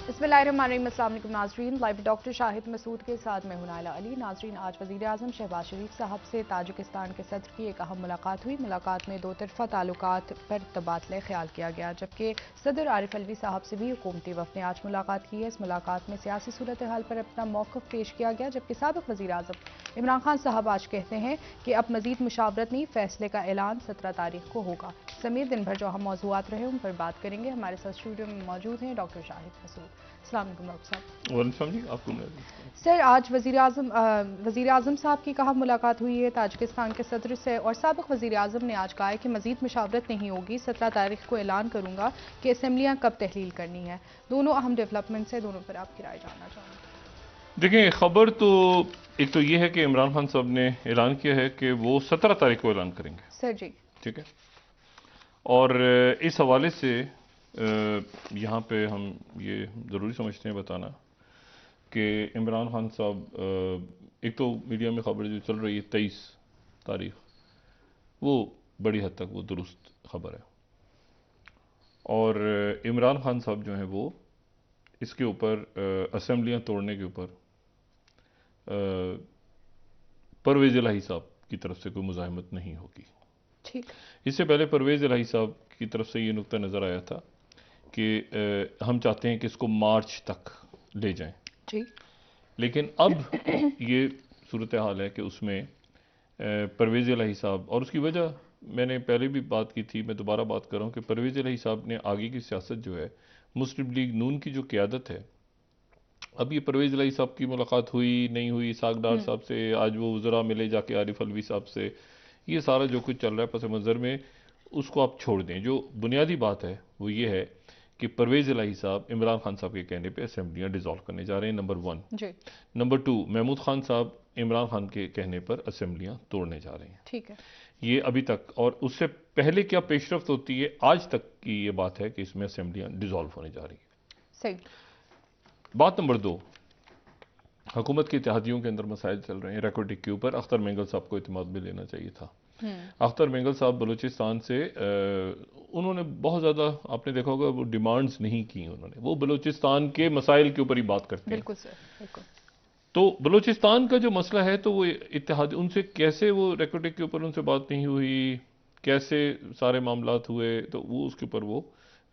बिस्मिल्लाहिर्रहमानिर्रहीम। अस्सलाम वालेकुम नाज़रीन, लाइव डॉक्टर शाहिद मसूद के साथ मैं हूं नाइला अली। नाज़रीन, आज वज़ीर आज़म शहबाज शरीफ साहब से ताजिकिस्तान के सदर की एक अहम मुलाकात हुई। मुलाकात में दो तरफ़ा ताल्लुकात पर तबादला ख्याल किया गया, जबकि सदर आरिफ अलवी साहब से भी हुकूमती वफ़द ने आज मुलाकात की है। इस मुलाकात में सियासी सूरत हाल पर अपना मौक़िफ़ पेश किया गया, जबकि साबिक़ वज़ीर आज़म इमरान खान साहब आज कहते हैं कि अब मज़ीद मुशावरत नहीं, फैसले का ऐलान 17 तारीख को होगा। समेत दिन भर जो अहम मौज़ूआत रहे उन पर बात करेंगे। हमारे साथ स्टूडियो में मौजूद हैं डॉक्टर शाहिद मसूद। अस्सलाम वालेकुम डॉक्टर साहब। आपको सर, आज वज़ीर आज़म साहब की कहा मुलाकात हुई है ताजिकिस्तान के सदर से, और साबिक़ वज़ीर आज़म ने आज कहा है कि मज़ीद मुशावरत नहीं होगी, 17 तारीख को ऐलान करूँगा कि असम्बलियाँ कब तहलील करनी है। दोनों अहम डेवलपमेंट्स है, दोनों पर आपकी राय जानना चाहूँगी। देखिए, खबर तो एक तो ये है कि इमरान खान साहब ने ऐलान किया है कि वो 17 तारीख को ऐलान करेंगे। सर जी, ठीक है। और इस हवाले से यहाँ पे हम ये ज़रूरी समझते हैं बताना कि इमरान खान साहब, एक तो मीडिया में खबर जो चल रही है 23 तारीख, वो बड़ी हद तक वो दुरुस्त खबर है। और इमरान खान साहब जो हैं वो इसके ऊपर असेंबलियाँ तोड़ने के ऊपर परवेज़ इलाही साहब की तरफ से कोई मुज़ाहमत नहीं होगी। ठीक। इससे पहले परवेज़ इलाही साहब की तरफ से ये नुक्ता नज़र आया था कि हम चाहते हैं कि इसको मार्च तक ले जाएं। जी। लेकिन अब ये सूरत हाल है कि उसमें परवेज़ इलाही साहब, और उसकी वजह मैंने पहले भी बात की थी, मैं दोबारा बात कर रहा हूँ कि परवेज़ इलाही साहब ने आगे की सियासत जो है, मुस्लिम लीग नून की जो क़यादत है, अब ये परवेज़ इलाही साहब की मुलाकात हुई नहीं हुई, इसाक डार साहब से, आज वो वज़रा मिले जाके आरिफ अलवी साहब से, ये सारा जो कुछ चल रहा है पस मंज़र में, उसको आप छोड़ दें। जो बुनियादी बात है वो ये है कि परवेज़ इलाही साहब इमरान खान साहब के कहने पे असेंबलियाँ डिज़ोल्व करने जा रहे हैं, नंबर 1 जी। नंबर 2, महमूद खान साहब इमरान खान के कहने पर असेंबलियाँ तोड़ने जा रहे हैं। ठीक है। ये अभी तक, और उससे पहले क्या पेशरफ्त होती है, आज तक की ये बात है कि इसमें असेंबलियाँ डिज़ोल्व होने जा रही है। सही। बात नंबर 2, हुकूमत की इत्तेहादियों के अंदर मसाइल चल रहे हैं रेकॉर्डिंग के ऊपर। अख्तर मेंगल साहब को इत्मीनान में लेना चाहिए था। अख्तर मेंगल साहब बलूचिस्तान से उन्होंने बहुत ज़्यादा, आपने देखा होगा, वो डिमांड्स नहीं की उन्होंने, वो बलूचिस्तान के मसाइल के ऊपर ही बात करते हैं। बिल्कुल सर, बिल्कुल। तो बलूचिस्तान का जो मसला है, तो वो इत्तेहाद, उनसे कैसे वो रेकॉर्डिंग के ऊपर उनसे बात नहीं हुई, कैसे सारे मामलात हुए, तो वो उसके ऊपर वो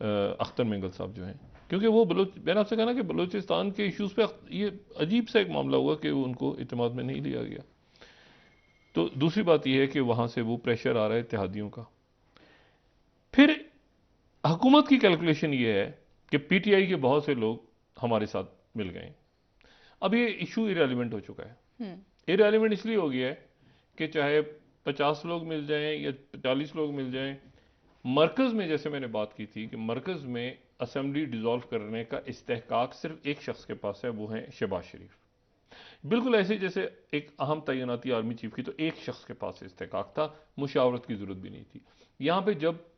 अख्तर मेंगल साहब जो हैं, क्योंकि वो मैंने आपसे कहा ना कि बलूचिस्तान के इश्यूज़ पे ये अजीब सा एक मामला हुआ कि वो उनको इत्तेमाद में नहीं लिया गया। तो दूसरी बात यह है कि वहाँ से वो प्रेशर आ रहा है इत्तेहादियों का। फिर हुकूमत की कैलकुलेशन ये है कि पीटीआई के बहुत से लोग हमारे साथ मिल गए। अब ये इशू इरेलीवेंट हो चुका है। इरेलीवेंट इसलिए हो गया है कि चाहे 50 लोग मिल जाएं या 40 लोग मिल जाएं, मरकज़ में, जैसे मैंने बात की थी कि मरकज़ में असेंबली डिज़ोल्व करने का इस्तेहकाक सिर्फ एक शख्स के पास है, वो है शहबाज शरीफ। बिल्कुल ऐसे जैसे एक अहम तैनाती आर्मी चीफ की, तो एक शख्स के पास इस्तेहकाक था, मुशावरत की ज़रूरत भी नहीं थी। यहाँ पे जब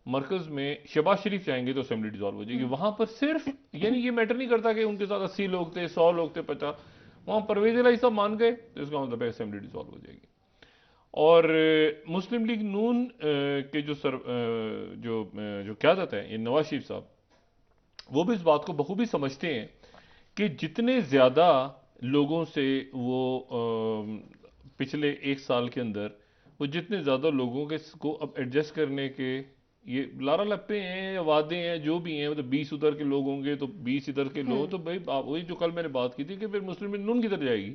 मरकज़ में शहबाज शरीफ चाहेंगे तो असेंबली डिज़ोल्व हो जाएगी। वहाँ पर सिर्फ, यानी ये मैटर नहीं करता कि उनके साथ 80 लोग थे, 100 लोग थे, 50, वहाँ परवेज़ इलाही साहब मान गए तो इसका मतलब है असेंबली डिज़ोल्व हो जाएगी। और मुस्लिम लीग नून के जो क़यादत है, ये नवाज शरीफ साहब, वो भी इस बात को बखूबी समझते हैं कि जितने ज़्यादा लोगों से वो पिछले एक साल के अंदर वो जितने ज़्यादा लोगों के को अब एडजस्ट करने के ये लारा लप्पे हैं या वादे हैं, जो भी हैं, मतलब 20 उधर के लोग होंगे तो 20 इधर के लोग, तो भाई वही जो कल मैंने बात की थी कि फिर मुस्लिम लीग नून किधर जाएगी।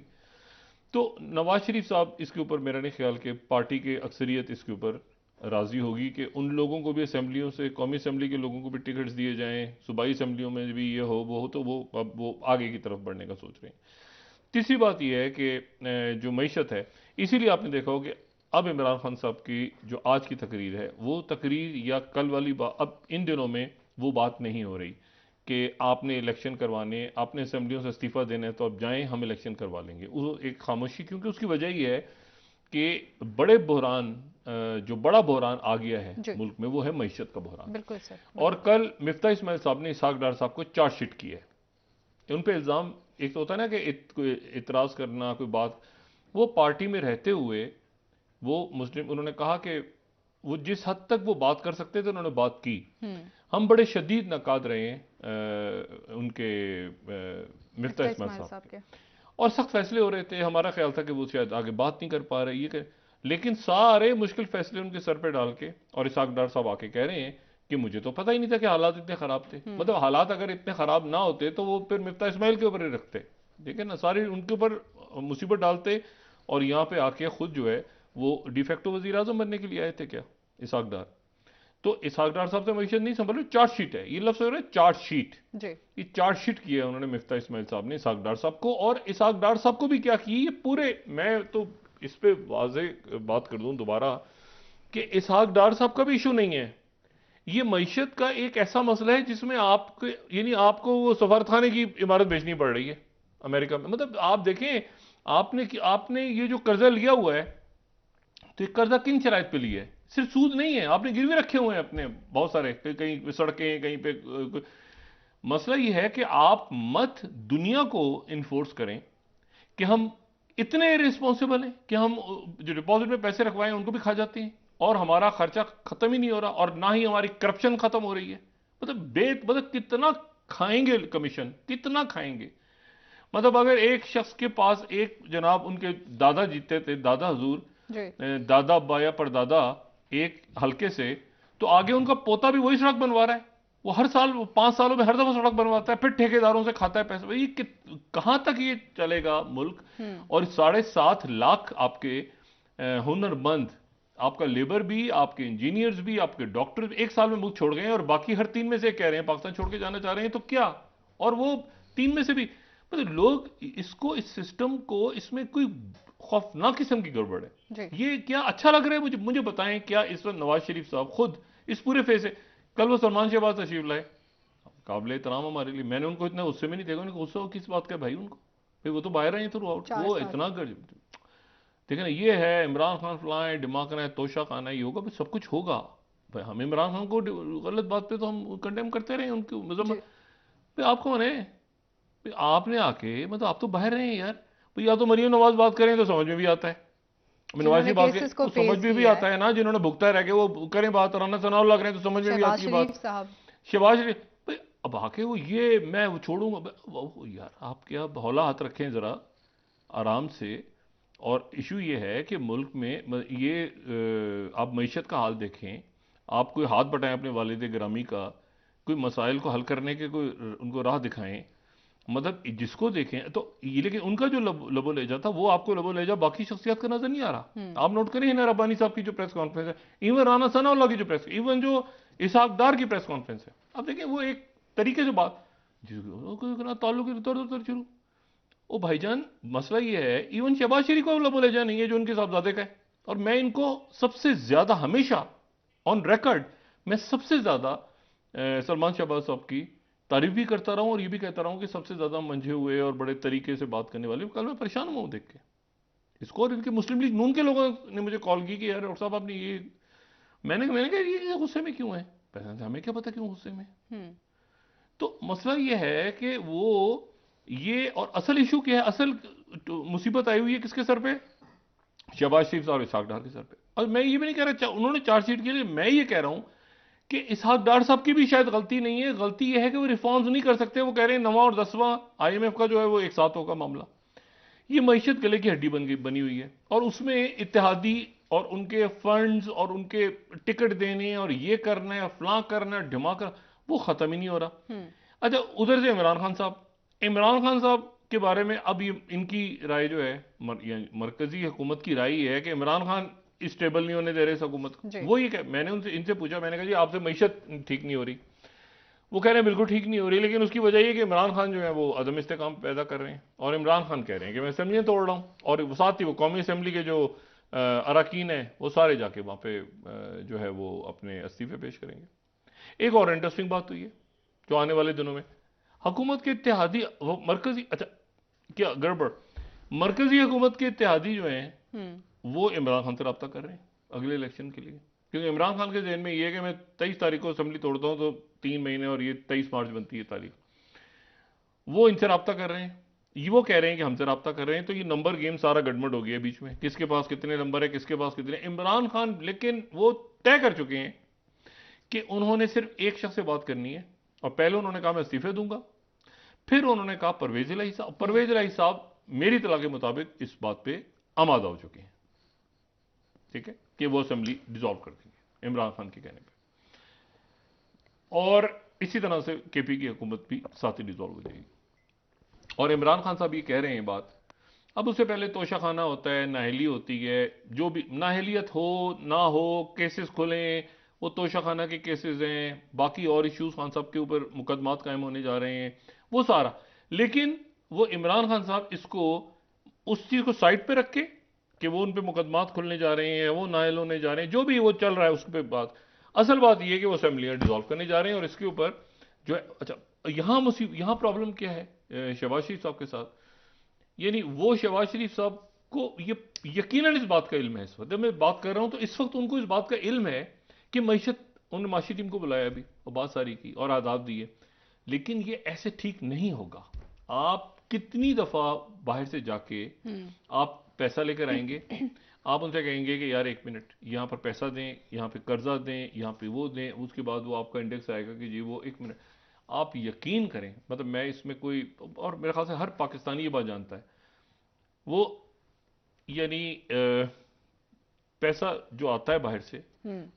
तो नवाज शरीफ साहब इसके ऊपर, मेरा नहीं ख्याल कि पार्टी की अक्सरियत इसके ऊपर राज़ी होगी कि उन लोगों को भी असेंबलियों से, कौमी असेंबली के लोगों को भी टिकट्स दिए जाएं, सूबाई असेंबलियों में भी ये हो वो हो, तो वो अब वो आगे की तरफ बढ़ने का सोच रहे हैं। तीसरी बात यह है कि जो मईशत है, इसीलिए आपने देखा हो कि अब इमरान खान साहब की जो आज की तकरीर है, वो तकरीर या कल वाली बात, अब इन दिनों में वो बात नहीं हो रही कि आपने इलेक्शन करवाने, आपने असेंबलियों से इस्तीफ़ा देना है तो अब जाएं, हम इलेक्शन करवा लेंगे। वो एक खामोशी, क्योंकि उसकी वजह यह है कि बड़े बहरान, जो बड़ा बहरान आ गया है मुल्क में, वो है मईशत का बहरान। बिल्कुल सर। और कल मिफ्ता इस्माइल साहब ने इसाक डार साहब को चार्जशीट की है। उन पर इल्ज़ाम, एक तो होता है ना कि कोई इतराज़ करना, कोई बात, वो पार्टी में रहते हुए वो मुस्लिम, उन्होंने कहा कि वो जिस हद तक वो बात कर सकते थे उन्होंने बात की। हम बड़े शदीद नकाद रहे हैं उनके मिफ्ता इस्माइल साहब के, और सख्त फैसले हो रहे थे। हमारा ख्याल था कि वो शायद आगे बात नहीं कर पा रहे, ये कर, लेकिन सारे मुश्किल फैसले उनके सर पे डाल के, और इसहाक डार साहब आके कह रहे हैं कि मुझे तो पता ही नहीं था कि हालात इतने खराब थे। मतलब हालात अगर इतने खराब ना होते तो वो फिर मिफ्ता इस्माइल के ऊपर ही रखते, ठीक है ना, सारी उनके ऊपर मुसीबत डालते, और यहाँ पे आके खुद जो है वो डिफेक्टो वजीर आजम बनने के लिए आए थे क्या इसहाक डार। तो इसहाक डार साहब से मैशत नहीं संभल, चार्जशीट है, ये लफ्ज हो रहा है चार्जशीट। ये चार्जशीट की है उन्होंने मिफ्ता इस्माइल साहब ने इसहाक डार साहब को, और इसहाक डार साहब को भी क्या की ये पूरे, मैं तो इस पे वाजे बात कर दूं दोबारा कि इसहाक डार साहब का भी इशू नहीं है, ये मईशत का एक ऐसा मसला है जिसमें आपको, यानी आपको वो सफारतखाने की इमारत भेजनी पड़ रही है अमेरिका में। मतलब आप देखें, आपने ये जो कर्जा लिया हुआ है, तो ये कर्जा किन शराइत पे लिया है? सिर्फ सूद नहीं है, आपने गिरवी रखे हुए हैं अपने बहुत सारे, कहीं पे सड़कें, कहीं पे। मसला ये है कि आप मत दुनिया को इन्फोर्स करें कि हम इतने रिस्पॉन्सिबल हैं कि हम जो डिपॉजिट में पैसे रखवाएं उनको भी खा जाते हैं, और हमारा खर्चा खत्म ही नहीं हो रहा, और ना ही हमारी करप्शन खत्म हो रही है। मतलब कितना खाएंगे कमीशन, कितना खाएंगे। मतलब अगर एक शख्स के पास, एक जनाब उनके दादा जीते थे, दादा हजूर, दादा अब्बा या परदादा, एक हल्के से, तो आगे उनका पोता भी वही सड़क बनवा रहा है। वो हर साल 5 सालों में हर दफा सड़क बनवाता है, फिर ठेकेदारों से खाता है पैसे। भाई कहां तक ये चलेगा मुल्क? और 7.5 लाख आपके हुनरमंद, आपका लेबर भी, आपके इंजीनियर्स भी, आपके डॉक्टर भी एक साल में मुल्क छोड़ गए हैं, और बाकी हर 3 में से कह रहे हैं पाकिस्तान छोड़ के जाना चाह रहे हैं, तो क्या? और वो 3 में से भी मतलब लोग इसको, इस सिस्टम को, इसमें कोई खौफनाक किस्म की गड़बड़ है। ये क्या अच्छा लग रहा है? मुझे बताएं, क्या इस वक्त नवाज शरीफ साहब खुद इस पूरे फेज से, कल वो सलमान शहबाज तशरीफ लाए, काबिल एहतराम हमारे लिए, मैंने उनको इतना गुस्से में नहीं देखा। उनको गुस्सा किस बात का भाई? उनको भाई वो तो बाहर आए थ्रू आउट, वो इतना ठीक है ना, ये है इमरान खान फलाएं, दिमाग है, तोशा खाना, ये होगा, सब कुछ होगा भाई। हम इमरान खान को गलत बात पे तो हम कंडेम करते रहे, उनकी मजम्मत। आप कौन है? आपने आके, मतलब आप तो बाहर रहे हैं यार। या तो मरियम नवाज बात करें तो समझ में भी आता है, नवाज की बात तो समझ में भी आता है ना, जिन्होंने भुगता रह के वो करें बात, राना सनाउल्लाह करें तो समझ में भी आती है बात। शहबाज शरीफ भाई अब आके वो ये मैं वो छोड़ूंगा यार, आप क्या हौला हाथ रखें जरा आराम से। और इशू ये है कि मुल्क में ये आप मईशत का हाल देखें, आप कोई हाथ बटाएं अपने वालिद गिरामी का, कोई मसाइल को हल करने के कोई उनको राह दिखाएं, मतलब जिसको देखें तो ये, लेकिन उनका जो लबो लेजा था वो आपको लबो लेजा बाकी शख्सियत का नजर नहीं आ रहा। आप नोट करें हिना रब्बानी साहब की जो प्रेस कॉन्फ्रेंस है, इवन राना सनाउल्लाह की जो प्रेस, इवन जो इसहाक डार की प्रेस कॉन्फ्रेंस है, आप देखें वो एक तरीके से बात, ताल्लुक शुरू। ओ भाईजान मसला ये है, इवन शहबाज शरीफ को लबो लेजा नहीं है जो उनके साहबजादे का है। और मैं इनको सबसे ज्यादा हमेशा ऑन रिकॉर्ड, मैं सबसे ज्यादा सलमान शहबाज साहब की तारीफ भी करता रहा हूं, और ये भी कहता रहा हूं कि सबसे ज्यादा मंझे हुए और बड़े तरीके से बात करने वाले। कल मैं परेशान हुआ हूं देख के इसको, और इनके मुस्लिम लीग नून के लोगों ने मुझे कॉल की कि यार डॉक्टर साहब आपने ये, मैंने कहा ये गुस्से में क्यों है? हमें क्या पता क्यों गुस्से में। तो मसला ये है कि वो ये, और असल इशू क्या है, असल मुसीबत आई हुई है किसके सर पे? शहबाज शरीफ और इसहाक डार के सर पे। और मैं ये भी नहीं कह रहा उन्होंने चार्जशीट के लिए, मैं ये कह रहा हूं कि इसहाक डार साहब की भी शायद गलती नहीं है। गलती यह है कि वो रिफॉर्म्स नहीं कर सकते। वो कह रहे हैं 9वां और 10वां IMF का जो है वो एक साथ होगा मामला। ये मईशत गले की हड्डी बनी हुई है, और उसमें इत्तेहादी और उनके फंड्स और उनके टिकट देने और ये करना है, फलां करना है, ढिमा करना, वो खत्म ही नहीं हो रहा। अच्छा, उधर से इमरान खान साहब के बारे में अब ये इनकी राय जो है, मरकजी हुकूमत की राय है कि इमरान खान स्टेबल नहीं होने दे रहे इस हुकूमत को। वो ये मैंने इनसे पूछा, मैंने कहा जी आपसे मईशत ठीक नहीं हो रही? वो कह रहे हैं बिल्कुल ठीक नहीं हो रही, लेकिन उसकी वजह ये कि इमरान खान जो है वो अदम इस्तेकाम पैदा कर रहे हैं, और इमरान खान कह रहे हैं कि मैं असेंबलियां तोड़ रहा हूं, और साथ ही वो कौमी असेंबली के जो अरकान है वो सारे जाके वहां पे जो है वो अपने इस्तीफे पेश करेंगे। एक और इंटरेस्टिंग बात हुई है जो आने वाले दिनों में हुकूमत के इत्तेहादी, मरकजी, अच्छा क्या गड़बड़, मरकजी हुकूमत के इत्तेहादी जो हैं वो इमरान खान से रब्ता कर रहे हैं अगले इलेक्शन के लिए, क्योंकि इमरान खान के जहन में ये है कि मैं 23 तारीख को असेंबली तोड़ता हूं तो 3 महीने, और ये 23 मार्च बनती है तारीख। वो इनसे रब्ता कर रहे हैं, ये वो कह रहे हैं कि हमसे रब्ता कर रहे हैं। तो ये नंबर गेम सारा गड़बड़ हो गया बीच में, किसके पास कितने नंबर है, किसके पास कितने। इमरान खान लेकिन वो तय कर चुके हैं कि उन्होंने सिर्फ एक शख्स से बात करनी है, और पहले उन्होंने कहा मैं इस्तीफे दूंगा, फिर उन्होंने कहा परवेज इलाही साहब। परवेज इलाही साहब मेरी इत्तला के मुताबिक इस बात पे आमादा हो चुके हैं, ठीक है, कि वो असेंबली डिसॉल्व कर देंगे इमरान खान के कहने पे, और इसी तरह से केपी की हुकूमत भी साथ ही डिसॉल्व हो जाएगी। और इमरान खान साहब ये कह रहे हैं बात, अब उससे पहले तोशाखाना होता है, नाहली होती है, जो भी नाहलियत हो ना हो, केसेस खुलें, वो तोशाखाना के केसेस हैं, बाकी और इश्यूज खान साहब के ऊपर मुकदमात कायम होने जा रहे हैं, वो सारा। लेकिन वो इमरान खान साहब इसको उस चीज को साइड पे रख के कि वो उन पे मुकदमात खुलने जा रहे हैं, वो नायल होने जा रहे हैं, जो भी वो चल रहा है उस पर बात, असल बात यह है कि वो असेंबलियां डिसॉल्व करने जा रहे हैं। और इसके ऊपर जो है, अच्छा यहां प्रॉब्लम क्या है शहबाज शरीफ साहब के साथ, यानी वो शहबाज शरीफ साहब को ये यकीनन इस बात का इल्म है, इस वक्त जब मैं बात कर रहा हूं तो इस वक्त उनको इस बात का इल्म है कि मईशत, उन्होंने माशी टीम को बुलाया अभी और बात सारी की और आदाब दिए, लेकिन ये ऐसे ठीक नहीं होगा। आप कितनी दफा बाहर से जाके आप पैसा लेकर आएंगे, आप उनसे कहेंगे कि यार एक मिनट यहां पर पैसा दें, यहां पे कर्जा दें, यहां पे वो दें, उसके बाद वो आपका इंडेक्स आएगा कि जी वो एक मिनट, आप यकीन करें, मतलब मैं इसमें कोई, और मेरे ख्याल से हर पाकिस्तानी ये बात जानता है, वो यानी पैसा जो आता है बाहर से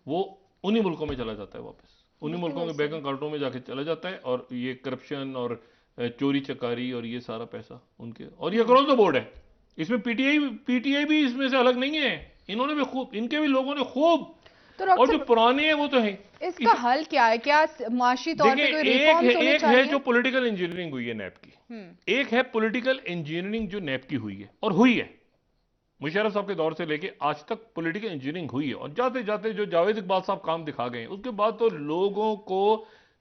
वो उन्हीं मुल्कों में चला जाता है वापस, उन्हीं मुल्कों के बैंक अकाउंटों में जाके चला जाता है, और ये करप्शन और चोरी चकारी और ये सारा पैसा उनके, और ये अक्रॉस द बोर्ड है, इसमें पीटीआई भी इसमें से अलग नहीं है, इन्होंने भी खूब, इनके भी लोगों ने खूब, तो और जो पुराने हैं वो तो है। इसका हल क्या है? क्या माशी तौर पे कोई रिफॉर्म्स होने एक चाहिए? है जो पॉलिटिकल इंजीनियरिंग हुई है नैप की, एक है पॉलिटिकल इंजीनियरिंग जो नैप की हुई है, और हुई है मुशर्रफ साहब के दौर से लेके आज तक पॉलिटिकल इंजीनियरिंग हुई है, और जाते जाते जो जावेद इकबाल साहब काम दिखा गए उसके बाद तो लोगों को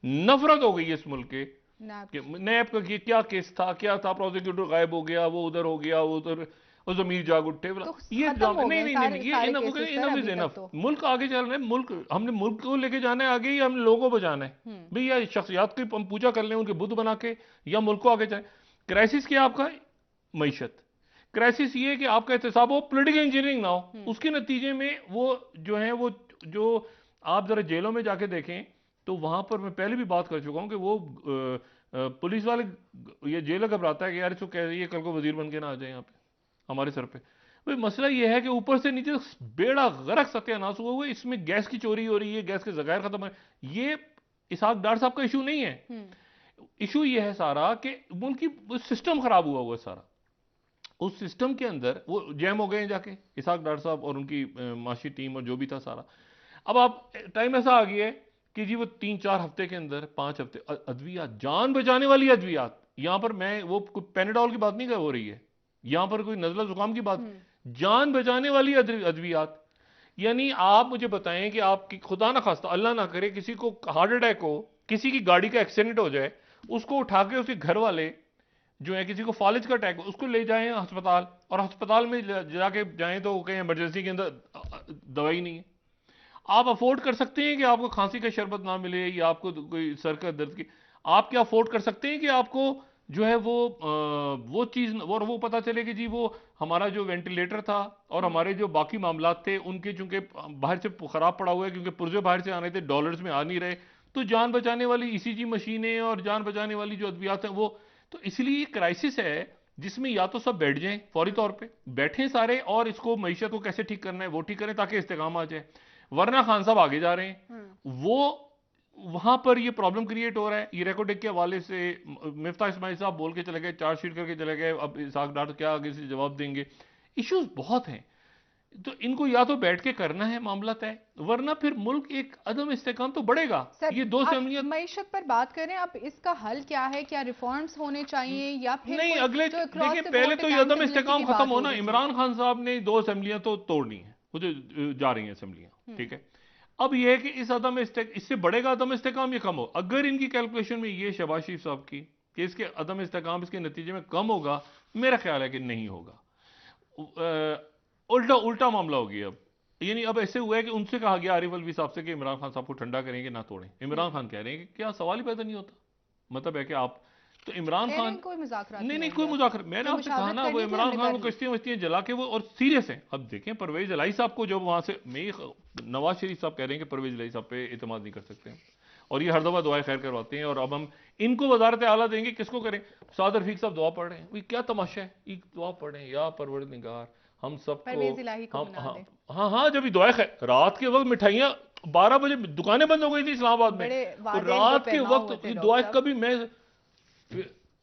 नफरत हो गई है इस मुल्क के नैप का, क्या केस था, क्या था, प्रोसिक्यूटर गायब हो गया, वो उधर हो गया, वो उधर, वो जमीर जाग उठे, तो ये नहीं, ये इनफ इज इनफ। तो मुल्क आगे चल रहा है, मुल्क, हमने मुल्क को लेके जाना है आगे, या हमने लोगों को बचाना है भाई, या शख्सियात की हम पूजा कर लें उनके बुद्ध बना के, या मुल्क को आगे चले। क्राइसिस क्या आपका? मईशत। क्राइसिस ये है कि आपका एहतसाब हो, पॉलिटिकल इंजीनियरिंग ना हो, उसके नतीजे में वो जो है, वो जो आप जरा जेलों में जाके देखें तो वहां पर मैं पहले भी बात कर चुका हूं कि वो पुलिस वाले, ये जेलर घबराता है कि यार इसको कह रही है कल को वजीर बन के ना आ जाए यहाँ पे हमारे सर पे। भाई मसला ये है कि ऊपर से नीचे बेड़ा गर्क सत्यानाश हुआ हुआ है, इसमें गैस की चोरी हो रही है, गैस के जगायर खत्म है, ये इसहाक डार साहब का इशू नहीं है। इशू ये है सारा कि उनकी सिस्टम खराब हुआ हुआ है सारा, उस सिस्टम के अंदर वो जैम हो गए हैं जाके इसहाक डार साहब और उनकी माशी टीम और जो भी था सारा। अब आप टाइम ऐसा आ गया है कि जी वो 3-4 हफ्ते के अंदर 5 हफ्ते अद्वियात, जान बचाने वाली अद्वियात, यहां पर मैं वो पेनाडोल की बात नहीं कर हो रही है, यहां पर कोई नजला जुकाम की बात, जान बचाने वाली अद्वियात। यानी आप मुझे बताएं कि आपकी खुदा ना खास्ता अल्लाह ना करे किसी को हार्ट अटैक हो, किसी की गाड़ी का एक्सीडेंट हो जाए, उसको उठा के उसके घर वाले जो है, किसी को फालिज का अटैक हो, उसको ले जाएं अस्पताल, और अस्पताल में जाके जाएं तो कहीं इमरजेंसी के अंदर दवाई नहीं है। आप अफोर्ड कर सकते हैं कि आपको खांसी का शरबत ना मिले, या आपको कोई सर का दर्द की, आप क्या अफोर्ड कर सकते हैं कि आपको जो है वो चीज, और वो पता चले कि जी वो हमारा जो वेंटिलेटर था और हमारे जो बाकी मामलात थे उनके चूंकि बाहर से खराब पड़ा हुआ है, क्योंकि पुर्जे बाहर से आने थे, डॉलर्स में आ नहीं रहे, तो जान बचाने वाली ईसीजी मशीनें और जान बचाने वाली जो अद्वियात हैं वो, तो इसलिए क्राइसिस है जिसमें या तो सब बैठ जाएं, फौरी तौर पे बैठें सारे, और इसको मईशत को कैसे ठीक करना है वो ठीक करें ताकि इस्तेकाम आ जाए, वरना खान साहब आगे जा रहे हैं, वो वहां पर ये प्रॉब्लम क्रिएट हो रहा है। ये रेकोडेक के हवाले से मिफ्ता इस्माइल साहब बोल के चले गए, चार्जशीट करके चले गए, अब इसहाक डार क्या आगे से जवाब देंगे, इश्यूज बहुत हैं, तो इनको या तो बैठ के करना है मामला तय, वरना फिर मुल्क एक अदम इस्तेकाम तो बढ़ेगा। ये दो असेंबलियां मईशत पर बात करें, अब इसका हल क्या है? क्या रिफॉर्म्स होने चाहिए या फिर नहीं? अगले देखिए, पहले तो ये अदम इस्तेकाम खत्म होना, इमरान खान साहब ने 2 असेंबलियां तो तोड़नी है, वो जो जा रही हैं असेंबलियां, ठीक है। अब यह है कि इस अदम इससे बढ़ेगा अदम इस्तेकाम या कम हो? अगर इनकी कैलकुलेशन में ये शहबाज शरीफ साहब की कि इसके अदम इस्तेकाम इसके नतीजे में कम होगा, मेरा ख्याल है कि नहीं होगा, उल्टा उल्टा मामला हो गया। अब यानी अब ऐसे हुआ है कि उनसे कहा गया आरिफ अलवी साहब से कि इमरान खान साहब को ठंडा करेंगे ना तोड़ें, इमरान खान कह रहे हैं कि क्या सवाल ही पैदा नहीं होता, मतलब है कि आप तो इमरान खान कोई मुज़ाकरात नहीं कोई मुज़ाकरा, मैंने आपसे कहा ना, वो इमरान खान को कश्तियां वश्तियां जला के वो, और सीरियस है। अब देखें परवेज इलाही साहब को जब वहां से, मैं नवाज शरीफ साहब कह रहे हैं कि परवेज इलाही साहब पे इत्मीनान नहीं कर सकते हैं, और ये हर दफा दुआएं खैर करवाते हैं, और अब हम इनको वजारत आला देंगे, किसको करें? साद रफीक साहब दुआ पढ़ रहे हैं, क्या तमाशा है, एक दुआ पढ़ें, या परवरदिगार हम सबको, परवेज इलाही को हम बना हाँ दे। हाँ हाँ, जब दुआ खैर, रात के वक्त मिठाइयाँ 12 बजे दुकानें बंद हो गई थी इस्लामाबाद में, बड़े तो वादे रात के बेपैमा हुए वक्त थे ये डॉक्टर दुआ साहब। कभी मैं,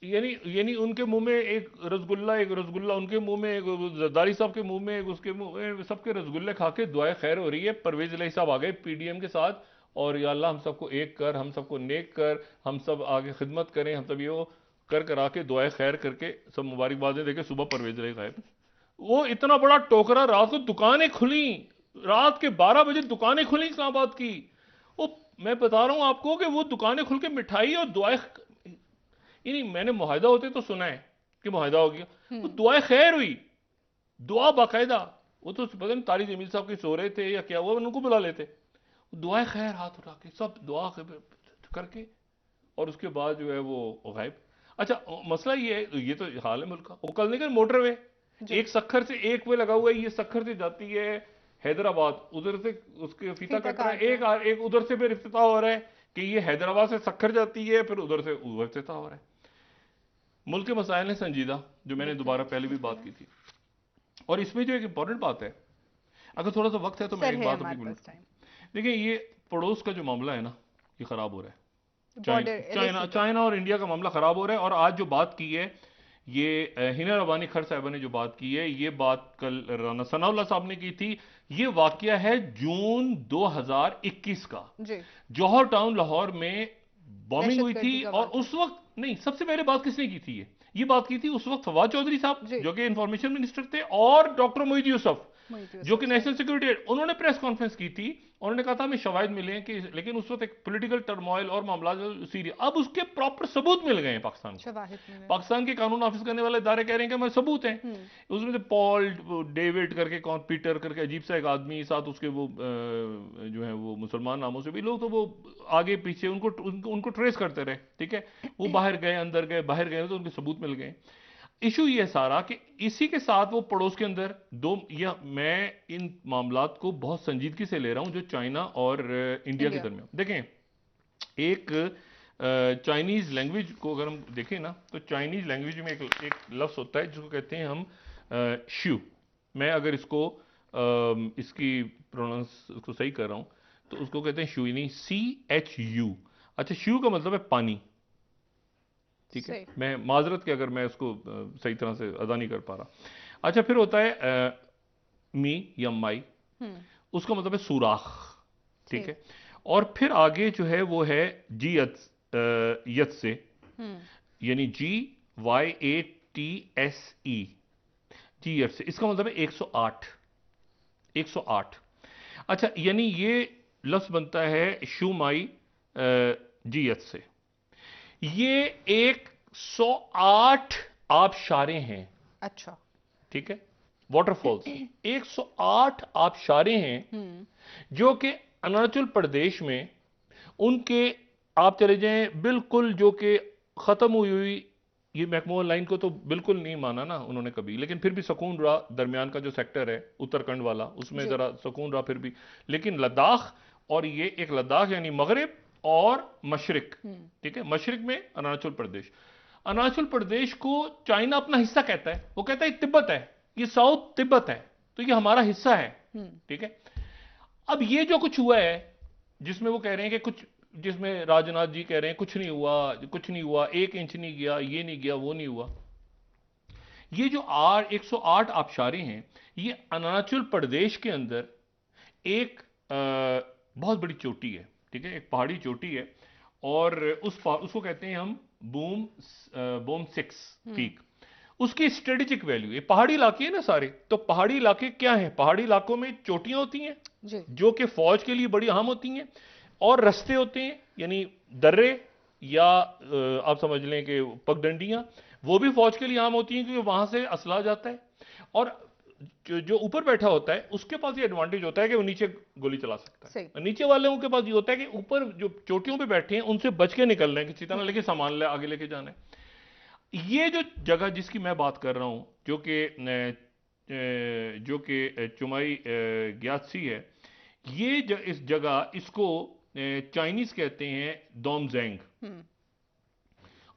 यानी उनके मुंह में एक रसगुल्ला उनके मुंह में, एक जरदारी साहब के मुंह में, एक उसके मुंह में, सबके रसगुल्ले खा के दुआएं खैर हो रही है। परवेज इलाही साहब आ गए पीडीएम के साथ, और या अल्लाह हम सबको एक कर, हम सबको नेक कर, हम सब आगे खिदमत करें, हम सब ये वो कर करा के दुआएं खैर करके सब मुबारकबादें देके सुबह परवेज इलाही गायब। वो इतना बड़ा टोकरा, रात को दुकानें खुली, रात के 12 बजे दुकानें खुली इस्लामाबाद की। वो मैं बता रहा हूं आपको कि वो दुकानें खुल के मिठाई और दुआएं, यानी मैंने मुआहदा होते तो सुना है कि मुआहदा हो गया, वो दुआएं खैर हुई, दुआ बाकायदा। वो तो पता नहीं तारिक जमील साहब के सो रहे थे या क्या हुआ, उनको बुला लेते, दुआएं खैर हाथ उठा के सब दुआ करके, और उसके बाद जो है वो गायब। अच्छा मसला ये है, ये तो हाल है मुल्क का। वो कल निकल मोटरवे, एक सखर से एक वे लगा हुआ है, ये सखर से जाती है हैदराबाद, उधर से उसके फीता कट रहा है, एक उधर से फिर इफ्तिताह हो रहा है कि ये हैदराबाद से सखर जाती है, फिर उधर से उधर इफ्तिताह हो रहा है। मुल्क के मसाइल हैं संजीदा, जो मैंने दोबारा पहले भी बात की थी, और इसमें जो एक इंपॉर्टेंट बात है, अगर थोड़ा सा वक्त है तो मैं एक बात अपनी, देखिए ये पड़ोस का जो मामला है ना, ये खराब हो रहा है। चाइना और इंडिया का मामला खराब हो रहा है। और आज जो बात की है, ये हिना रबानी खर साहिबा ने जो बात की है, ये बात कल राना सनाउल्लाह साहब ने की थी। ये वाकया है जून 2021 का, जौहर टाउन लाहौर में बॉम्बिंग हुई थी, और उस वक्त नहीं, सबसे पहले बात किसने की थी, ये बात की थी उस वक्त फवाद चौधरी साहब जो कि इंफॉर्मेशन मिनिस्टर थे, और डॉक्टर मोहित यूसुफ जो कि नेशनल सिक्योरिटी, उन्होंने प्रेस कॉन्फ्रेंस की थी, उन्होंने कहा था हमें शवाहिद मिले हैं कि, लेकिन उस वक्त एक पॉलिटिकल टर्मोइल और मामला जो सीरियस, अब उसके प्रॉपर सबूत मिल गए हैं पाकिस्तान को। पाकिस्तान के कानून नाफिज करने वाले इदारे कह रहे हैं कि हमारे सबूत हैं। उसमें से पॉल डेविड करके, कौन पीटर करके अजीब सा एक आदमी, साथ उसके वो जो है वो मुसलमान नामों से भी लोग, तो वो आगे पीछे उनको ट्रेस करते रहे, ठीक है, वो बाहर गए, अंदर गए, बाहर गए, तो उनके सबूत मिल गए। इशू ये सारा कि इसी के साथ वो पड़ोस के अंदर या मैं इन मामलात को बहुत संजीदगी से ले रहा हूं जो चाइना और इंडिया के दरमियान। देखें, एक चाइनीज लैंग्वेज को अगर हम देखें ना, तो चाइनीज लैंग्वेज में एक लफ्ज होता है जिसको कहते हैं हम श्यू। मैं अगर इसको इसकी प्रोनाउंस उसको सही कर रहा हूं, तो उसको कहते हैं श्यू, यानी CHU। अच्छा, श्यू का मतलब है पानी, ठीक है, मैं माजरत के अगर मैं उसको सही तरह से अदा नहीं कर पा रहा। अच्छा, फिर होता है मी या माई, उसका मतलब है सुराख, ठीक है, और फिर आगे जो है वो है जी यत से, यानी GYATSE, जी यत से, इसका मतलब है 108, 108। अच्छा, यानी ये लफ्ज बनता है शुमाई जी यत से। ये 108 आबशारें हैं। अच्छा, ठीक है, वाटरफॉल्स 108 आबशारें हैं जो कि अरुणाचल प्रदेश में, उनके आप चले जाएं बिल्कुल, जो कि खत्म हुई ये मैकमोहन लाइन को तो बिल्कुल नहीं माना ना उन्होंने कभी, लेकिन फिर भी सुकून रहा, दरमियान का जो सेक्टर है उत्तराखंड वाला, उसमें जरा सुकून रहा फिर भी। लेकिन लद्दाख, और ये एक लद्दाख यानी मगरिब और मशरिक, ठीक है, मशरिक में अरुणाचल प्रदेश, अरुणाचल प्रदेश को चाइना अपना हिस्सा कहता है, वो कहता है तिब्बत है, ये साउथ तिब्बत है, तो ये हमारा हिस्सा है, ठीक है। अब ये जो कुछ हुआ है, जिसमें वो कह रहे हैं कि कुछ, जिसमें राजनाथ जी कह रहे हैं कुछ नहीं हुआ, कुछ नहीं हुआ, 1 इंच नहीं गया, ये नहीं गया, वो नहीं हुआ। ये जो 108 आबशारें हैं, ये अरुणाचल प्रदेश के अंदर एक बहुत बड़ी चोटी है, ठीक है, एक पहाड़ी चोटी है, और उसको कहते हैं हम बूम 6 पीक। उसकी स्ट्रेटेजिक वैल्यू, ये पहाड़ी इलाके हैं ना सारे, तो पहाड़ी इलाके क्या हैं, पहाड़ी इलाकों में चोटियां होती हैं जो कि फौज के लिए बड़ी अहम होती हैं, और रास्ते होते हैं, यानी दर्रे या आप समझ लें कि पगडंडियां, वो भी फौज के लिए अहम होती हैं क्योंकि वहां से असला जाता है, और जो ऊपर बैठा होता है उसके पास ये एडवांटेज होता है कि वो नीचे गोली चला सकता है। नीचे वालों के पास ये होता है कि ऊपर जो चोटियों पे बैठे हैं उनसे बच के निकलना है किसी तरह, लेके सामान आगे लेके जाना है। ये जो जगह जिसकी मैं बात कर रहा हूं, जो कि चुमाई ग्यात्सी है, इस जगह इसको चाइनीज कहते हैं डोमजेंग।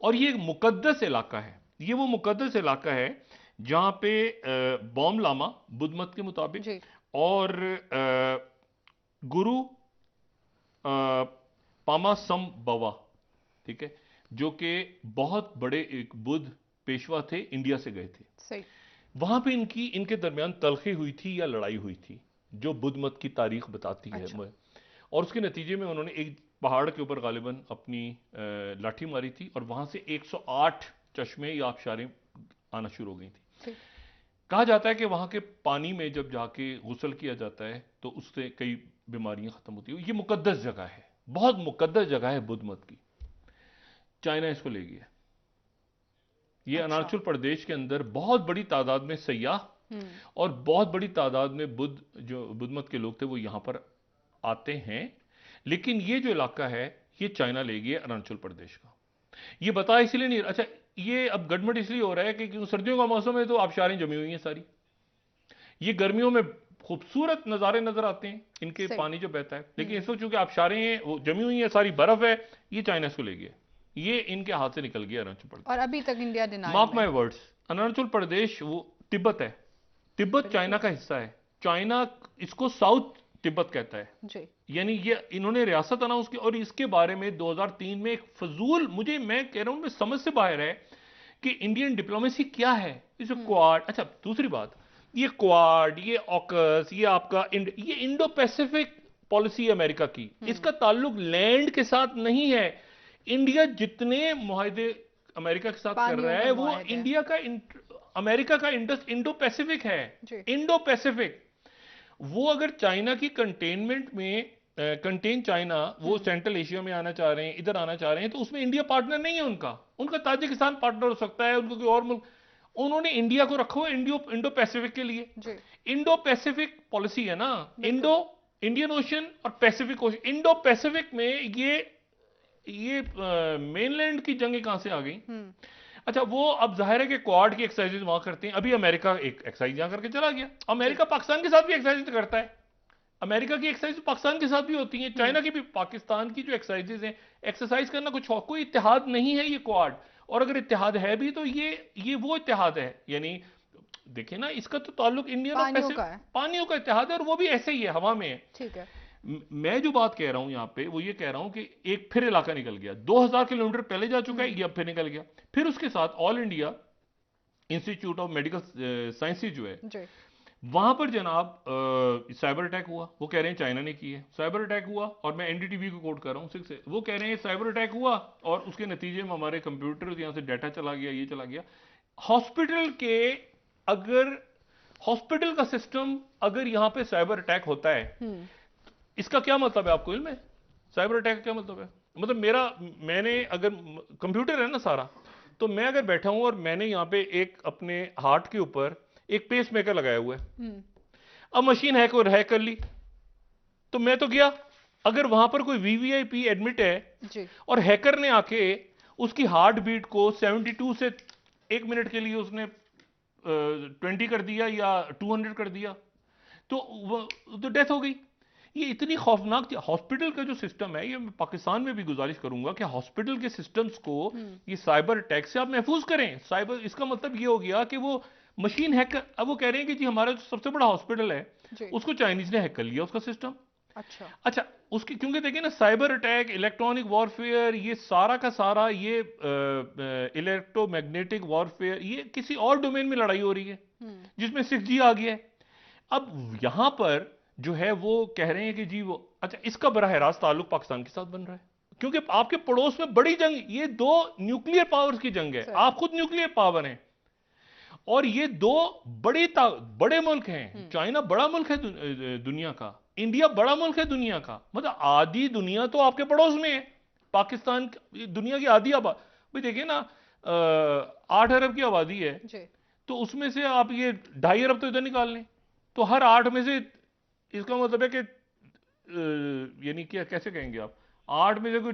और ये एक मुकद्दस इलाका है। ये वो मुकद्दस इलाका है जहां पे बौम लामा बुद्ध मत के मुताबिक जी। और गुरु पामासम बवा, ठीक है, जो कि बहुत बड़े एक बुद्ध पेशवा थे, इंडिया से गए थे। सही। वहां पे इनके दरमियान तलखी हुई थी या लड़ाई हुई थी, जो बुद्ध मत की तारीख बताती है। अच्छा। और उसके नतीजे में उन्होंने एक पहाड़ के ऊपर गालिबन अपनी लाठी मारी थी और वहां से 108 चश्मे या आबशारें आना शुरू हो गई थी। कहा जाता है कि वहां के पानी में जब जाके गुस्ल किया जाता है तो उससे कई बीमारियां खत्म होती है। ये मुकद्दस जगह है, बहुत मुकद्दस जगह है बुद्ध मत की। चाइना इसको ले गया। ये अच्छा। अरुणाचल प्रदेश के अंदर बहुत बड़ी तादाद में सयाह और बहुत बड़ी तादाद में बुद्ध मत के लोग थे, वो यहां पर आते हैं। लेकिन ये जो इलाका है ये चाइना ले गया अरुणाचल प्रदेश का। ये बता इसलिए नहीं, अच्छा ये अब गड़बड़ इसलिए हो रहा है कि सर्दियों का मौसम है तो आबशारें जमी हुई हैं सारी। ये गर्मियों में खूबसूरत नज़ारे नजर आते हैं इनके पानी जो बहता है, लेकिन इस वक्त चूंकि आबशारें हैं वो जमी हुई हैं, सारी बर्फ है, ये चाइना इसको ले गया। ये इनके हाथ से निकल गया अरुणाचल प्रदेश। और अभी तक India deny. Mark my words, Arunachal Pradesh वो तिब्बत है, तिब्बत चाइना का हिस्सा है। चाइना इसको साउथ तिब्बत कहता है जी। यानी ये इन्होंने रियासत अनाउंस की। और इसके बारे में 2003 में एक फजूल, मैं कह रहा हूं मैं समझ से बाहर है कि इंडियन डिप्लोमेसी क्या है। इसे क्वाड, अच्छा दूसरी बात, ये क्वाड, ये ऑकस, ये आपका ये इंडो पैसिफिक पॉलिसी अमेरिका की, इसका ताल्लुक लैंड के साथ नहीं है। इंडिया जितने मुआहदे अमेरिका के साथ कर रहा है वो इंडिया का अमेरिका का इंडो पैसिफिक है, इंडो पैसिफिक। वो अगर चाइना की कंटेनमेंट में कंटेन चाइना, वो सेंट्रल एशिया में आना चाह रहे हैं, इधर आना चाह रहे हैं, तो उसमें इंडिया पार्टनर नहीं है उनका ताजिकिस्तान पार्टनर हो सकता है, उनका कोई और मुल्क। उन्होंने इंडिया को रखा हुआ इंडो पैसिफिक के लिए। इंडो पैसिफिक पॉलिसी है ना, इंडियन ओशन और पैसिफिक ओशन। इंडो पैसिफिक में ये मेनलैंड की जंगें कहां से आ गई? अच्छा, वो अब जाहिर है कि क्वाड की एक्सरसाइज वहां करते हैं। अभी अमेरिका एक एक्सरसाइज यहां करके चला गया। अमेरिका पाकिस्तान के साथ भी एक्सरसाइज करता है। अमेरिका की एक्सरसाइज पाकिस्तान के साथ भी होती है, चाइना की भी। पाकिस्तान की जो एक्सरसाइजेज हैं, एक्सरसाइज करना कुछ कोई इत्तेहाद नहीं है ये क्वाड। और अगर इत्तेहाद है भी तो ये वो इत्तेहाद है, यानी देखिए ना, इसका तो ताल्लुक इंडियन और पानियों का इत्तेहाद है, और वो भी ऐसे ही है, हवा में है। ठीक है। मैं जो बात कह रहा हूं यहां पे वो ये कह रहा हूं कि एक फिर इलाका निकल गया, 2000 किलोमीटर पहले जा चुका है, ये अब फिर निकल गया। फिर उसके साथ all India institute of medical sciences जो है, वहां पर जनाब साइबर अटैक हुआ। वो कह रहे हैं चाइना ने की है। साइबर अटैक हुआ, और मैं एनडीटीवी को कोट कर रहा हूं 6 से। वो कह रहे हैं साइबर अटैक हुआ और उसके नतीजे में हमारे कंप्यूटर यहां से डाटा चला गया, ये चला गया। हॉस्पिटल का सिस्टम अगर यहां पे साइबर अटैक होता है, इसका क्या मतलब है? आपको इल्म है साइबर अटैक का क्या मतलब है? मतलब मैंने अगर कंप्यूटर है ना सारा, तो मैं अगर बैठा हूं और मैंने यहां पे एक अपने हार्ट के ऊपर एक पेस मेकर लगाया हुआ है, अब मशीन हैक कर ली, तो मैं तो गया। अगर वहां पर कोई वीवीआईपी एडमिट है जी, और हैकर ने आके उसकी हार्ट बीट को 72 से 1 मिनट के लिए उसने 20 कर दिया या 200 कर दिया, तो डेथ हो गई। ये इतनी खौफनाक थी। हॉस्पिटल का जो सिस्टम है, ये मैं पाकिस्तान में भी गुजारिश करूंगा कि हॉस्पिटल के सिस्टम्स को ये साइबर अटैक से आप महफूज करें। साइबर, इसका मतलब ये हो गया कि वो मशीन हैक, अब वो कह रहे हैं कि जी हमारा जो सबसे बड़ा हॉस्पिटल है उसको चाइनीज ने हैक कर लिया, उसका सिस्टम। अच्छा उसकी, क्योंकि देखिए ना, साइबर अटैक, इलेक्ट्रॉनिक वॉरफेयर, ये सारा का सारा, ये इलेक्ट्रोमैग्नेटिक वॉरफेयर, ये किसी और डोमेन में लड़ाई हो रही है जिसमें 6G आ गया है। अब यहां पर जो है वो कह रहे हैं कि जी वो, अच्छा इसका बराह रास्त ताल्लुक पाकिस्तान के साथ बन रहा है, क्योंकि आपके पड़ोस में बड़ी जंग, ये 2 न्यूक्लियर पावर्स की जंग है। आप खुद न्यूक्लियर पावर हैं और ये 2 बड़े मुल्क हैं। चाइना बड़ा मुल्क है दुनिया का, इंडिया बड़ा मुल्क है दुनिया का। मतलब आधी दुनिया तो आपके पड़ोस में है। पाकिस्तान दुनिया की आधी आबादी, भाई देखिए ना, 8 अरब की आबादी है, तो उसमें से आप ये 2.5 अरब तो इधर निकाल लें, तो हर 8 में से, इसका मतलब है कि यानी क्या, कैसे कहेंगे आप, 8 में से कोई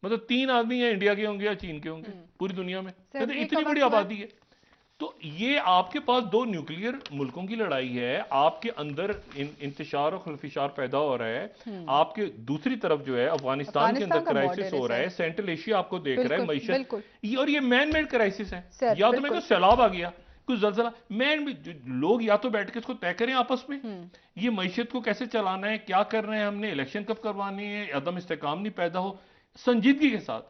मतलब 3 आदमी है इंडिया के होंगे या चीन के होंगे पूरी दुनिया में। तो इतनी बड़ी आबादी है। तो ये आपके पास दो न्यूक्लियर मुल्कों की लड़ाई है, आपके अंदर इंतशार और खलफिशार पैदा हो रहा है, आपके दूसरी तरफ जो है अफगानिस्तान के अंदर अफगानिस्तान का क्राइसिस बॉर्डर है हो रहा है, सर। सेंट्रल एशिया आपको देख रहा है, बिल्कुल मईशत बिल्कुल और ये मैन मेड क्राइसिस है। सर, या तो मैं बिल्कुल। को सैलाब आ गया, कुछ जलजला, लोग या तो बैठ के इसको तय करें आपस में, ये मईशत को कैसे चलाना है, क्या कर रहे हैं हमने, इलेक्शन कब करवानी है, अदम इस्तेकाम नहीं पैदा हो, संजीदगी के साथ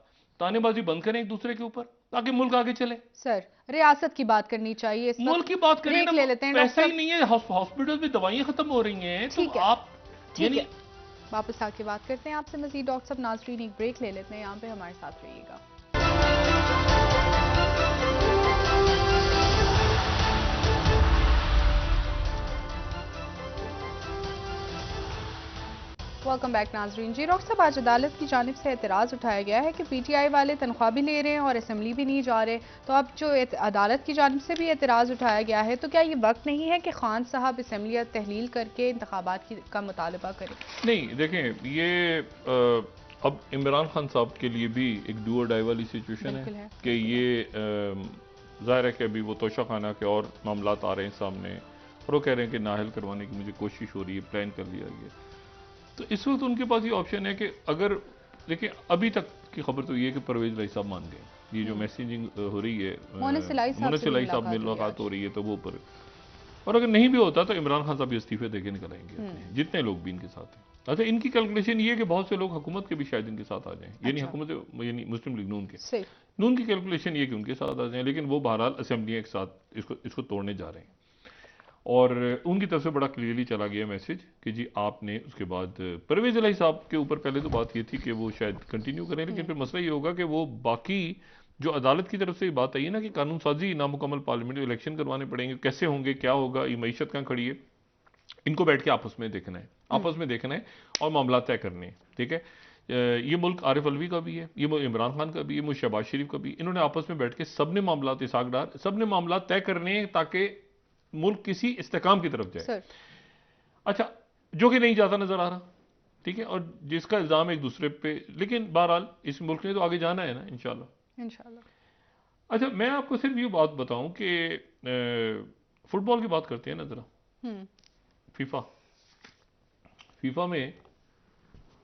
तानेबाजी बंद करें एक दूसरे के ऊपर ताकि मुल्क आगे चले। सर, रियासत की बात करनी चाहिए इस मुल्क वक्त। की बात करें ब्रेक ना, ले लेते हैं पैसा डॉक्टर ही नहीं है, हॉस्पिटल में दवाइयां खत्म हो रही हैं, तो ठीक है, आप ठीक यानी है, वापस आके बात करते हैं आपसे मजीद। डॉक्टर साहब, नाजरीन एक ब्रेक ले लेते हैं, यहाँ पे हमारे साथ रहिएगा। वेलकम बैक नाजरीन। जी डॉक्टर साहब, आज अदालत की जानिब से एतराज़ उठाया गया है कि पीटीआई वाले तनख्वाह भी ले रहे हैं और असेंबली भी नहीं जा रहे, तो अब जो अदालत की जानिब से भी एतराज़ उठाया गया है, तो क्या ये वक्त नहीं है कि खान साहब असेंबली तहलील करके इंतखाबात का मुतालबा करें? नहीं, देखें ये अब इमरान खान साहब के लिए भी एक डू और डाई वाली सिचुएशन है कि ये जाहिर है कि अभी वो तोशा खाना के और मामलात आ रहे हैं सामने और वो कह रहे हैं कि नाहल करवाने की मुझे कोशिश हो रही है, प्लान कर लिया गया। तो इस वक्त उनके पास ये ऑप्शन है कि अगर देखिए अभी तक की खबर तो ये है कि परवेज लाई साहब मान गए, ये जो मैसेजिंग हो रही है, मोनसिलाई साहब मुलाकात हो रही है, तो वो पर और अगर नहीं भी होता तो इमरान खान साहब इस्तीफे देके निकल आएंगे अपने, जितने लोग भी इनके साथ हैं। अच्छा, इनकी कैलकुलेशन ये है कि बहुत से लोग हुकूमत के भी शायद इनके साथ आ जाएं, यानी हुकूमत यानी मुस्लिम लीग नून के, नून की कैलकुलेशन ये कि उनके साथ आ जाएं, लेकिन वो बहरहाल असेंबलियाँ एक साथ इसको तोड़ने जा रहे हैं। और उनकी तरफ से बड़ा क्लियरली चला गया मैसेज कि जी आपने उसके बाद परवेज इलाही साहब के ऊपर पहले तो बात ये थी कि वो शायद कंटिन्यू करें, लेकिन फिर मसला ये होगा कि वो बाकी जो अदालत की तरफ से बात आई है ना कि कानून साजी नामुकम्मल पार्लियामेंट में इलेक्शन करवाने पड़ेंगे, कैसे होंगे, क्या होगा, ये मईशत कहाँ खड़ी है, इनको बैठ के आपस में देखना है, और मामला तय करने हैं। ठीक है, ये मुल्क आरिफ अलवी का भी है, ये मुल्क इमरान खान का भी है, मुल्क शहबाज शरीफ का भी, इन्होंने आपस में बैठ के सबने मामला इसाकदार सबने मामला तय करने हैं ताकि मुल्क किसी इस्तेकाम की तरफ जाए। अच्छा, जो कि नहीं जाता नजर आ रहा, ठीक है, और जिसका इल्जाम एक दूसरे पे, लेकिन बहरहाल इस मुल्क ने तो आगे जाना है ना, इंशाल्लाह। अच्छा, मैं आपको सिर्फ ये बात बताऊं कि फुटबॉल की बात करते हैं ना जरा, फीफा में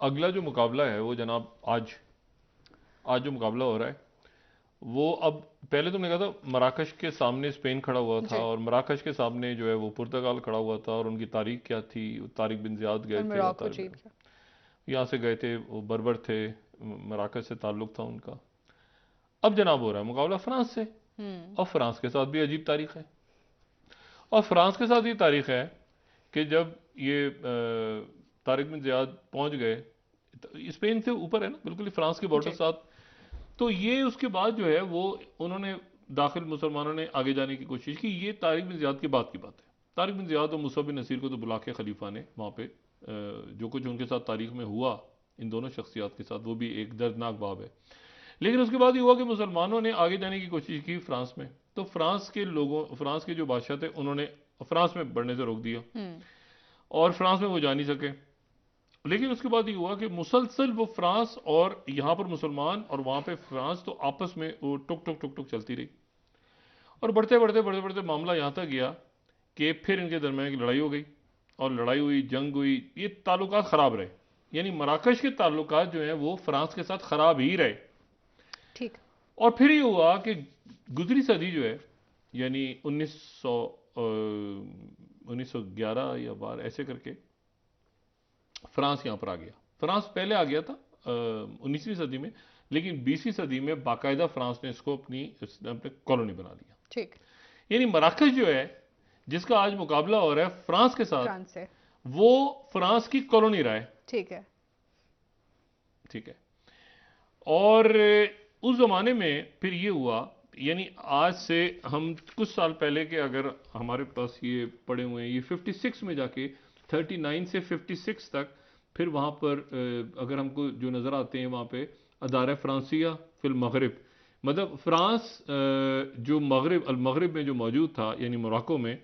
अगला जो मुकाबला है वो जनाब आज जो मुकाबला हो रहा है वो, अब पहले तुमने कहा था मराकश के सामने स्पेन खड़ा हुआ था और मराकश के सामने जो है वो पुर्तगाल खड़ा हुआ था, और उनकी तारीख क्या थी, तारिक बिन ज़ियाद गए थे, यहाँ से गए थे, वो बर्बर थे, मराकश से ताल्लुक था उनका। अब जनाब हो रहा है मुकाबला फ्रांस से, और फ्रांस के साथ भी अजीब तारीख है, और फ्रांस के साथ ये तारीख है कि जब ये तारिक बिन ज़ियाद पहुंच गए, स्पेन से ऊपर है ना बिल्कुल फ्रांस के बॉर्डर साथ, तो ये उसके बाद जो है वो उन्होंने दाखिल मुसलमानों ने आगे जाने की कोशिश की। ये तारिक बिन ज़ियाद के बाद की बात है। तारिक बिन ज़ियाद और मुसा बिन नसीर को तो बुला के खलीफा ने वहाँ पे जो कुछ उनके साथ तारीख में हुआ इन दोनों शख्सियात के साथ, वो भी एक दर्दनाक बाब है। लेकिन उसके बाद ये हुआ कि मुसलमानों ने आगे जाने की कोशिश की फ्रांस में, तो फ्रांस के जो बादशाह थे उन्होंने फ्रांस में बढ़ने से रोक दिया और फ्रांस में वो जा नहीं सके। लेकिन उसके बाद ये हुआ कि मुसलसल वो फ्रांस और यहाँ पर मुसलमान और वहाँ पे फ्रांस, तो आपस में वो टुक टुक टुक टुक चलती रही, और बढ़ते बढ़ते मामला यहाँ तक गया कि फिर इनके दरमियान की लड़ाई हो गई, और लड़ाई हुई, जंग हुई, ये ताल्लुकात ख़राब रहे, यानी मराकश के ताल्लुकात जो हैं वो फ्रांस के साथ ख़राब ही रहे। ठीक। और फिर ये हुआ कि गुजरी सदी जो है यानी 1911 या 12 ऐसे करके फ्रांस यहाँ पर आ गया। फ्रांस पहले आ गया था 19वीं सदी में, लेकिन 20वीं सदी में बाकायदा फ्रांस ने इसको अपने कॉलोनी बना लिया। ठीक, यानी मराकश जो है जिसका आज मुकाबला हो रहा है फ्रांस के साथ, वो फ्रांस की कॉलोनी रहा है। ठीक है, ठीक है। और उस जमाने में फिर ये हुआ, यानी आज से हम कुछ साल पहले के अगर हमारे पास ये पड़े हुए हैं, ये 56 में जाके 39 से 56 तक, फिर वहाँ पर अगर हमको जो नज़र आते हैं वहाँ पे अदारा फ्रांसिया फिल मगरिब, मतलब फ्रांस जो मगरिब अल मगरिब में जो मौजूद था यानी मोरक्को में,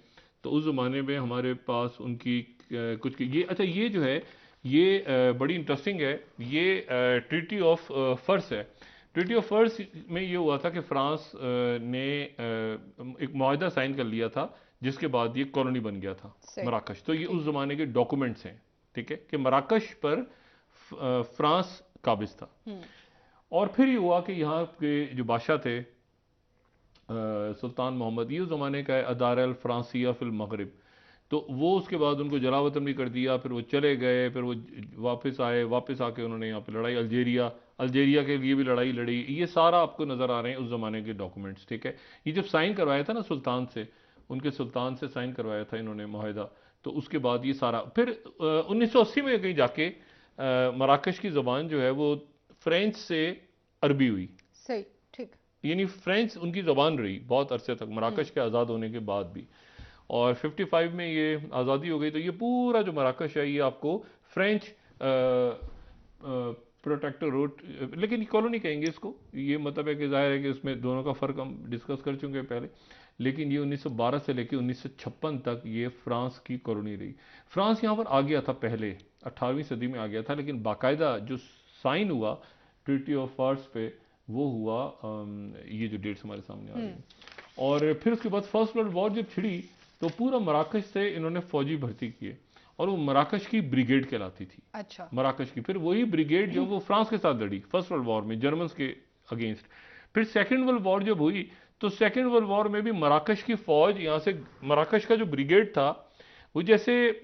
तो उस ज़माने में हमारे पास उनकी कुछ ये, अच्छा ये जो है ये बड़ी इंटरेस्टिंग है, ये ट्रीटी ऑफ फर्स है। ट्रीटी ऑफ पर्स में ये हुआ था कि फ्रांस ने एक मुआहदा साइन कर लिया था, जिसके बाद ये कॉलोनी बन गया था सही। मराकश। तो ये उस जमाने के डॉक्यूमेंट्स हैं, ठीक है, कि मराकश पर फ्रांस काबिज था। और फिर ये हुआ कि यहाँ के जो बादशाह थे सुल्तान मोहम्मद, ये उस जमाने का है, अदार अल फ्रांसिया फिल मगरिब, तो वो उसके बाद उनको जलावतन भी कर दिया, फिर वो चले गए, फिर वो वापस आए, वापस आके उन्होंने यहाँ पे लड़ाई, अल्जीरिया के लिए भी लड़ाई लड़ी। ये सारा आपको नज़र आ रहे हैं उस ज़माने के डॉक्यूमेंट्स, ठीक है। ये जब साइन करवाया था ना सुल्तान से, उनके सुल्तान से साइन करवाया था इन्होंने मुआहदा, तो उसके बाद ये सारा फिर 1980 में कहीं जाके मराकश की ज़बान जो है वो फ्रेंच से अरबी हुई। सही, ठीक। यानी फ्रेंच उनकी ज़बान रही बहुत अरसे तक, मराकश के आज़ाद होने के बाद भी। और 55 में ये आज़ादी हो गई, तो ये पूरा जो मराकश है ये आपको फ्रेंच प्रोटेक्टोरेट, लेकिन कॉलोनी कहेंगे इसको। ये मतलब है कि जाहिर है कि उसमें दोनों का फ़र्क हम डिस्कस कर चुके हैं पहले। लेकिन ये 1912 से लेकर 1956 तक ये फ्रांस की कॉलोनी रही। फ्रांस यहाँ पर आ गया था पहले, 18वीं सदी में आ गया था, लेकिन बाकायदा जो साइन हुआ ट्रीटी ऑफ पर्स पे वो हुआ ये जो डेट्स हमारे सामने आ रही हैं। और फिर उसके बाद फर्स्ट वर्ल्ड वॉर जब छिड़ी तो पूरा मराकश से इन्होंने फौजी भर्ती किए, और वो मराकश की ब्रिगेड कहलाती थी। अच्छा। मराकश की, फिर वही ब्रिगेड जो वो फ्रांस के साथ लड़ी फर्स्ट वर्ल्ड वॉर में, जर्मन्स के अगेंस्ट। फिर सेकेंड वर्ल्ड वॉर जब हुई तो सेकेंड वर्ल्ड वॉर में भी मराकश की फौज यहाँ से, मराकश का जो ब्रिगेड था वो जैसे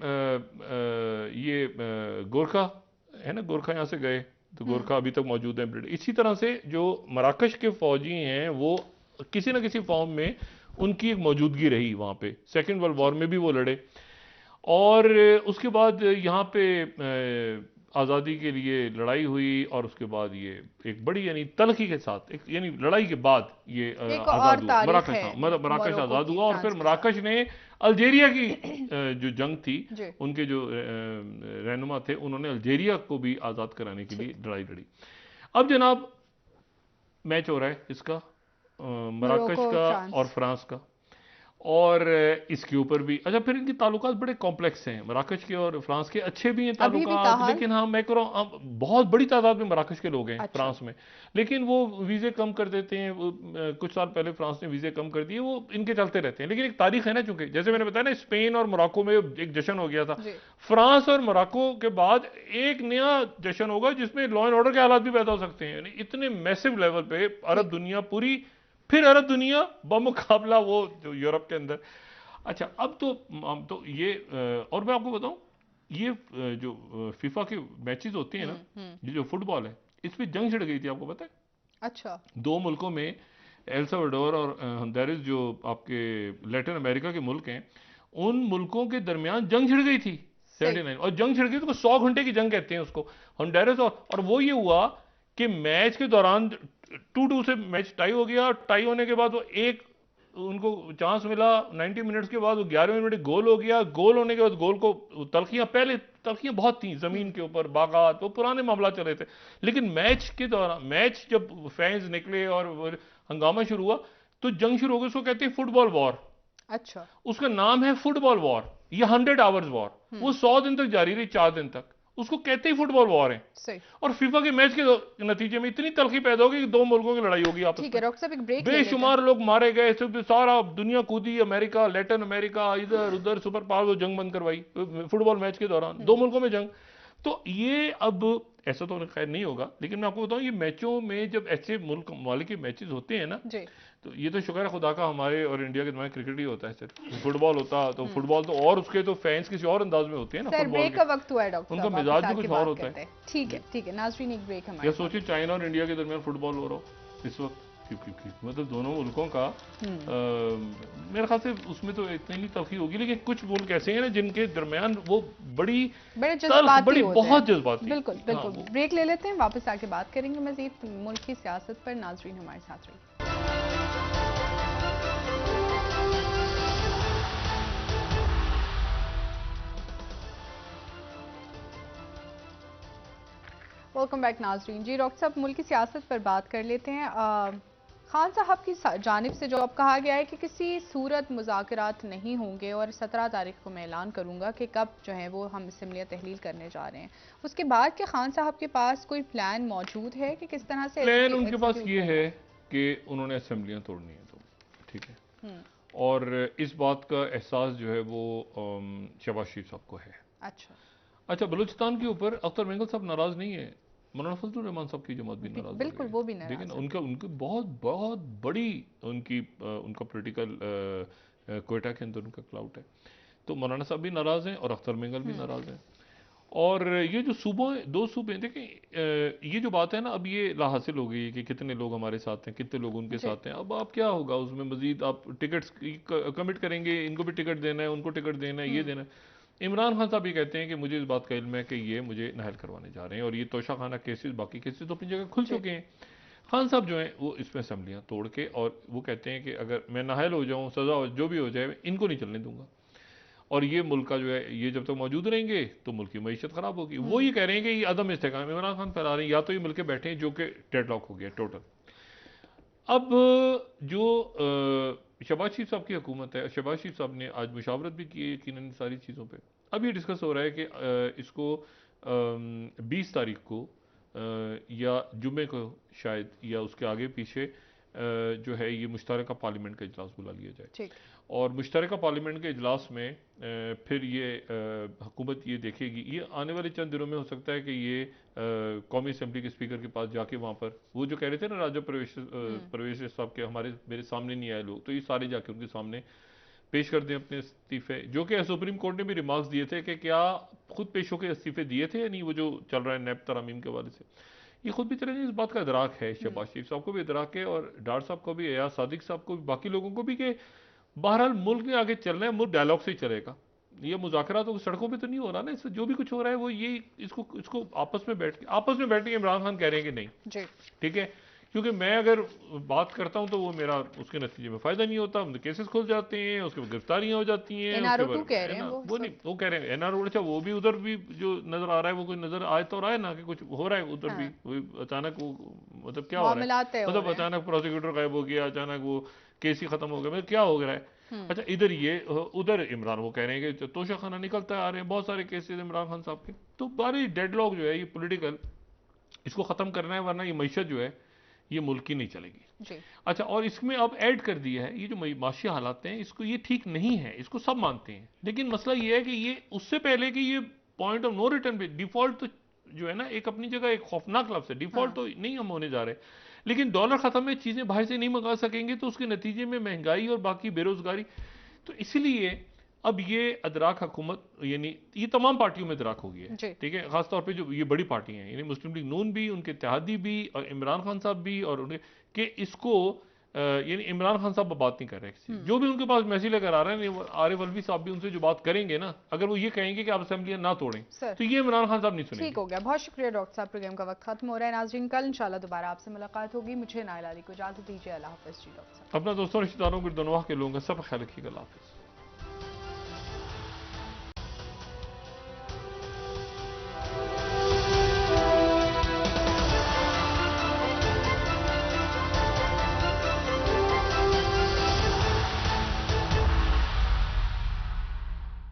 गोरखा है ना, गोरखा यहाँ से गए तो गोरखा अभी तक मौजूद है ब्रिटिश, इसी तरह से जो मराकश के फौजी हैं वो किसी ना किसी फॉर्म में उनकी एक मौजूदगी रही वहाँ पे। सेकेंड वर्ल्ड वॉर में भी वो लड़े, और उसके बाद यहाँ पे आज़ादी के लिए लड़ाई हुई, और उसके बाद ये एक बड़ी यानी तलखी के साथ, एक यानी लड़ाई के बाद ये आज़ाद हुआ मराकश। मराकश आज़ाद हुआ, और फिर मराकश ने अल्जीरिया की जो जंग थी, उनके जो रहनुमा थे उन्होंने अल्जीरिया को भी आज़ाद कराने के लिए लड़ाई लड़ी। अब जनाब मैच हो रहा है इसका, मराकश का और फ्रांस का, और इसके ऊपर भी अच्छा, फिर इनके ताल्लुकात बड़े कॉम्प्लेक्स हैं, मराकश के और फ्रांस के अच्छे भी हैं ताल्लुकात, लेकिन हाँ मैं कह रहा हूँ बहुत बड़ी तादाद में मराकश के लोग हैं। अच्छा। फ्रांस में, लेकिन वो वीज़े कम कर देते हैं, कुछ साल पहले फ्रांस ने वीज़े कम कर दिए, वो इनके चलते रहते हैं। लेकिन एक तारीख है ना, चूंकि जैसे मैंने बताया ना स्पेन और मोरक्को में एक जश्न हो गया था, फ्रांस और मोरक्को के बाद एक नया जश्न होगा जिसमें लॉ एंड ऑर्डर के हालात भी पैदा हो सकते हैं। इतने मैसिव लेवल पे अरब दुनिया पूरी, फिर अरब दुनिया बमुकाबला वो जो यूरोप के अंदर। अच्छा, अब तो ये और मैं आपको बताऊं, ये जो फीफा के मैचेस होते हैं ना, ये जो फुटबॉल है, इस पे जंग छिड़ गई थी, आपको पता है? अच्छा। दो मुल्कों में, एल साल्वाडोर और होंडुरास, जो आपके लैटिन अमेरिका के मुल्क हैं, उन मुल्कों के दरमियान जंग छिड़ गई थी 79, और जंग छिड़ गई तो 100 घंटे की जंग कहते हैं उसको, होंडुरास और वो ये हुआ कि मैच के दौरान 2-2 से मैच टाई हो गया। टाई होने के बाद वो एक उनको चांस मिला 90 मिनट्स के बाद, वो 11वें मिनट गोल हो गया। गोल होने के बाद गोल को तलखियां, पहले तलखियां बहुत थी जमीन के ऊपर, बागात, वो पुराने मामला चल रहे थे। लेकिन मैच के दौरान, मैच जब फैंस निकले और हंगामा शुरू हुआ तो जंग शुरू हो गई। उसको कहते हैं फुटबॉल वॉर। अच्छा, उसका नाम है फुटबॉल वॉर। ये 100 आवर्स वॉर, वो 100 दिन तक जारी रही, 4 दिन तक। उसको कहते ही फुटबॉल वॉर है। सही। और फीफा के मैच के नतीजे में इतनी तलखी पैदा होगी कि दो मुल्कों की लड़ाई होगी आपस में। ठीक है डॉक्टर साहब, एक ब्रेक बेशुमार लोग मारे गए, सारा दुनिया कूदी, अमेरिका, लैटिन अमेरिका, इधर उधर सुपर पावर जंग बंद करवाई फुटबॉल मैच के दौरान, दो मुल्कों में जंग। तो ये अब ऐसा तो खैर नहीं होगा, लेकिन मैं आपको बताऊं, ये मैचों में जब ऐसे मुल्क वाले के मैचेस होते हैं ना, तो ये तो शुक्र है खुदा का, हमारे और इंडिया के दरमियान क्रिकेट ही होता है सिर्फ। फुटबॉल होता तो फुटबॉल तो, और उसके तो फैंस किसी और अंदाज में होते हैं ना। सर ब्रेक का वक्त हुआ है डॉक्टर, उनका मिजाज भी कुछ और होता है। ठीक है, ठीक है नाज़रीन, एक ब्रेक हमारे। या सोचिए चाइना और इंडिया के दरमियान फुटबॉल हो रहा हो इस वक्त, मतलब दोनों मुल्कों का मेरे ख्याल से उसमें तो इतनी नहीं तलखी होगी, लेकिन कुछ मुल्क ऐसे हैं ना जिनके दरमियान वो बड़ी बहुत जज्बाती। बिल्कुल बिल्कुल। ब्रेक ले लेते हैं, वापस आके बात करेंगे मजीद मुल्क की सियासत पर। नाज़रीन हमारे साथ रहिए। वेलकम बैक नाज़रीन। जी डॉक्टर साहब, मुल्क की सियासत पर बात कर लेते हैं। खान साहब की जानिब से जो अब कहा गया है कि किसी सूरत मुज़ाकरात नहीं होंगे और 17 तारीख को मैं ऐलान करूंगा कि कब जो है वो हम असम्बलियाँ तहलील करने जा रहे हैं। उसके बाद के खान साहब के पास कोई प्लान मौजूद है कि किस तरह से प्लान उनके पास एग्जीक्यूट ये होगा? है कि उन्होंने असेंबलियां तोड़नी है, तो ठीक है। हम्म। और इस बात का एहसास जो है वो शहबाज शरीफ साहब को है। अच्छा। अच्छा, बलूचिस्तान के ऊपर अख्तर मेंगल साहब नाराज नहीं है, मौलाना फजलुर रहमान साहब की जमात भी नाराज हो गई बिल्कुल है। वो भी देखिए नाराज ना, है। उनका उनकी बहुत बहुत बड़ी उनकी उनका पॉलिटिकल कोयटा के अंदर उनका क्लाउट है। तो मौलाना साहब भी नाराज हैं और अख्तर मेंगल भी नाराज हैं। और ये जो सूबों, दो सूबे देखें, ये जो बात है ना, अब ये लाहासिल हो गई है कि कितने लोग हमारे साथ हैं, कितने लोग उनके जी। साथ हैं। अब आप क्या होगा उसमें मजीद आप टिकट्स कमिट करेंगे, इनको भी टिकट देना है, उनको टिकट देना है, ये देना है। इमरान खान साहब ये कहते हैं कि मुझे इस बात का इल्म है कि ये मुझे नाहल करवाने जा रहे हैं, और ये तोशा खाना केसेस, बाकी केसेस तो अपनी जगह खुल जी। चुके हैं। खान साहब जो हैं वो इसमें असम्बलियाँ तोड़ के, और वो कहते हैं कि अगर मैं नाहल हो जाऊँ, सज़ा हो, जो भी हो जाए, इनको नहीं चलने दूंगा। और ये मुल्क का जो है, ये जब तक मौजूद रहेंगे तो मुल्क की मईशत खराब होगी। वो ये कह रहे हैं कि ये अदम इस्तेकाम इमरान खान फैला रहे हैं, या तो ये मिलके बैठे हैं जो कि डेडलॉक हो गया टोटल। अब जो शहबाज शरीफ साहब की हुकूमत है, शहबाज शरीफ साहब ने आज मुशावरत भी की है यकीनन सारी चीज़ों पे। अब ये डिस्कस हो रहा है कि इसको 20 तारीख को या जुमे को शायद, या उसके आगे पीछे जो है ये मुश्तरका पार्लियामेंट का इजलास बुला लिया जाए। ठीक। और मुश्तरका पार्लियामेंट के इजलास में फिर ये हुकूमत ये देखेगी, ये आने वाले चंद दिनों में हो सकता है कि ये कौमी असम्बली के स्पीकर के पास जाके, वहाँ पर वो जो कह रहे थे ना राजा परवेश साहब के हमारे मेरे सामने नहीं आए लोग, तो ये सारे जाके उनके सामने पेश कर दें अपने इस्तीफे, जो कि सुप्रीम कोर्ट ने भी रिमार्क्स दिए थे कि क्या खुद पेश होकर इस्तीफे दिए थे या नहीं, वो जो चल रहा है नैब तरमीम के हवाले से। ये खुद भी तरह इस बात का इदराक है, शहबाज शरीफ साहब को भी इदराक है, और डार साहब को भी, एयाज सादिक साहब को भी, बाकी लोगों को भी, कि बहरहाल मुल्क में आगे चलना है, मुल्क डायलॉग से ही चलेगा। ये मुज़ाकरा तो सड़कों पे तो नहीं हो रहा ना, इससे जो भी कुछ हो रहा है वो ये इसको इसको आपस में बैठ के इमरान खान कह रहे हैं कि नहीं, जी। ठीक है। क्योंकि मैं अगर बात करता हूं तो वो मेरा उसके नतीजे में फ़ायदा नहीं होता, केसेस खुल जाते हैं, उसके बाद गिरफ्तारियां हो जाती हैं, उसके एनआरओ 2 बाद कह रहे हैं एना वो वो नहीं, सब। वो कह रहे हैं एनआरओ। अच्छा, वो भी उधर भी जो नज़र आ रहा है, वो कोई नज़र आए तो रहा है ना कि कुछ हो रहा है उधर भी, हाँ। वो अचानक वो, मतलब क्या हो रहा है, मामलात तय हो मतलब रहे हैं। अचानक प्रोसिक्यूटर गायब हो गया, अचानक वो केस ही खत्म हो गया, मतलब क्या हो रहा है। अच्छा, इधर ये, उधर इमरान वो कह रहे हैं कि तोशा खाना निकलता आ रहे हैं बहुत सारे केसेस इमरान खान साहब के। तो बारी डेडलॉक जो है ये पॉलिटिकल, इसको ख़त्म करना है, वरना ये मईशत जो है ये मुल्क की नहीं चलेगी। जी। अच्छा, और इसमें अब ऐड कर दिया है ये जो माशी हालात हैं, इसको, ये ठीक नहीं है, इसको सब मानते हैं, लेकिन मसला ये है कि ये उससे पहले कि ये पॉइंट ऑफ नो रिटर्न पे डिफॉल्ट तो जो है ना एक अपनी जगह एक खौफनाक लफ्ज़ है, डिफॉल्ट हाँ। तो नहीं हम होने जा रहे, लेकिन डॉलर ख़त्म है, चीज़ें बाहर से नहीं मंगा सकेंगे, तो उसके नतीजे में महंगाई और बाकी बेरोज़गारी। तो इसलिए अब ये अदराक हुकूमत, यानी ये तमाम पार्टियों में अदराक हो गया है, जी। ठीक है। खासतौर पे जो ये बड़ी पार्टी हैं, यानी मुस्लिम लीग नून भी, उनके इत्तेहादी भी, और इमरान खान साहब भी, और उनके कि इसको यानी इमरान खान साहब बात नहीं कर रहे किसी, जो भी उनके पास मैसेज लेकर आ रहे हैं, आरिफ अलवी साहब भी उनसे जो बात करेंगे ना, अगर वो ये कहेंगे कि आप असेंबलियां ना तोड़ें, सर तो ये इमरान खान साहब नहीं ठीक सुनेंगे। हो गया, बहुत शुक्रिया डॉक्टर साहब। प्रोग्राम का वक्त खत्म हो रहा है। नाजरीन, कल इंशाल्लाह दोबारा आपसे मुलाकात होगी। मुझे नाइला अली को इजाजत दीजिए। अल्लाह हाफिज़ जी डॉक्टर साहब। अपना दोस्तों, रिश्तेदारों, गुरदनवाह के लोगों का सब ख्याल रखिएगा। अल्लाह हाफिज़।